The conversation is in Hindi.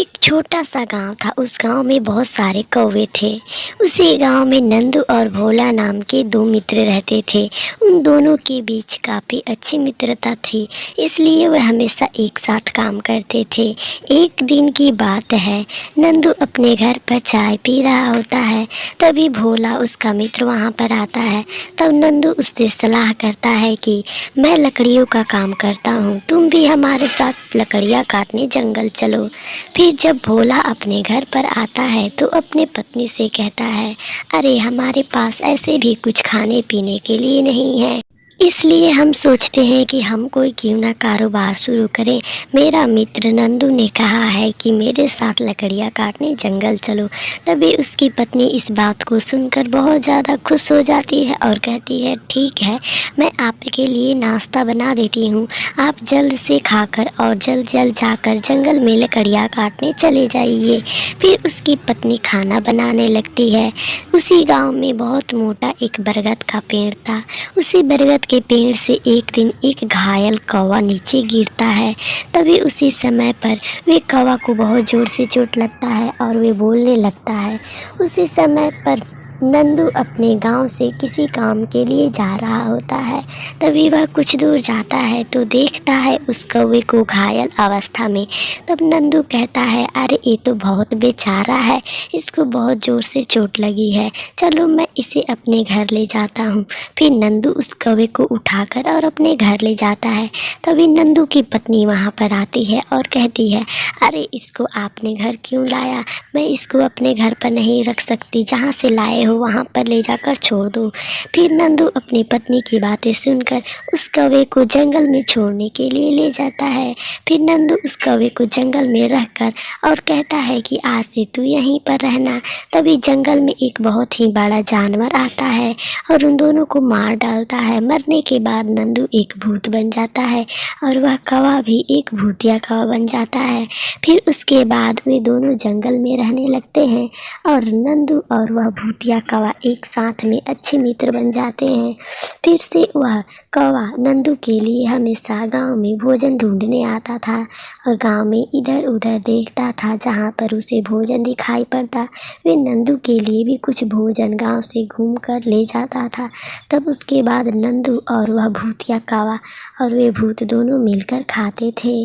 एक छोटा सा गांव था। उस गांव में बहुत सारे कौवे थे। उसी गांव में नंदू और भोला नाम के दो मित्र रहते थे। उन दोनों के बीच काफ़ी अच्छी मित्रता थी, इसलिए वह हमेशा एक साथ काम करते थे। एक दिन की बात है, नंदू अपने घर पर चाय पी रहा होता है। तभी भोला उसका मित्र वहां पर आता है। तब नंदू उससे सलाह करता है कि मैं लकड़ियों का काम करता हूँ, तुम भी हमारे साथ लकड़ियाँ काटने जंगल चलो। फिर जब भोला अपने घर पर आता है तो अपने पत्नी से कहता है, अरे हमारे पास ऐसे भी कुछ खाने पीने के लिए नहीं है, इसलिए हम सोचते हैं कि हम कोई क्यों ना कारोबार शुरू करें। मेरा मित्र नंदू ने कहा है कि मेरे साथ लकड़ियाँ काटने जंगल चलो। तभी उसकी पत्नी इस बात को सुनकर बहुत ज़्यादा खुश हो जाती है और कहती है, ठीक है, मैं आपके लिए नाश्ता बना देती हूँ, आप जल्द से खाकर और जल्द जल्द जाकर जंगल में लकड़ियाँ काटने चले जाइए। फिर उसकी पत्नी खाना बनाने लगती है। उसी गांव में बहुत मोटा एक बरगद का पेड़ था। उसी बरगद के पेड़ से एक दिन एक घायल कौवा नीचे गिरता है। तभी उसी समय पर वे कौवा को बहुत ज़ोर से चोट लगता है और वे बोलने लगता है। उसी समय पर नंदू अपने गांव से किसी काम के लिए जा रहा होता है। तभी वह कुछ दूर जाता है तो देखता है उस कौवे को घायल अवस्था में। तब नंदू कहता है, अरे ये तो बहुत बेचारा है, इसको बहुत ज़ोर से चोट लगी है, चलो मैं इसे अपने घर ले जाता हूँ। फिर नंदू उस कौवे को उठाकर और अपने घर ले जाता है। तभी नंदू की पत्नी वहाँ पर आती है और कहती है, अरे इसको आपने घर क्यों लाया, मैं इसको अपने घर पर नहीं रख सकती, जहाँ से लाए हो वहाँ पर ले जाकर छोड़ दो। फिर नंदू अपनी पत्नी की बातें सुनकर उस कौवे को जंगल में छोड़ने के लिए ले जाता है। फिर नंदू उस कौवे को जंगल में रखकर और कहता है कि आज से तू यहीं पर रहना। तभी जंगल में एक बहुत ही बड़ा जानवर आता है और उन दोनों को मार डालता है। मरने के बाद नंदू एक भूत बन जाता है और वह कौवा भी एक भूतिया कौवा बन जाता है। फिर उसके बाद वे दोनों जंगल में रहने लगते हैं और नंदू और वह भूतिया कौवा एक साथ में अच्छे मित्र बन जाते हैं। फिर से वह कौवा नंदू के लिए हमेशा गांव में भोजन ढूंढने आता था और गांव में इधर उधर देखता था, जहां पर उसे भोजन दिखाई पड़ता वे नंदू के लिए भी कुछ भोजन गांव से घूम कर ले जाता था। तब उसके बाद नंदू और वह भूतिया कौवा और वे भूत दोनों मिलकर खाते थे।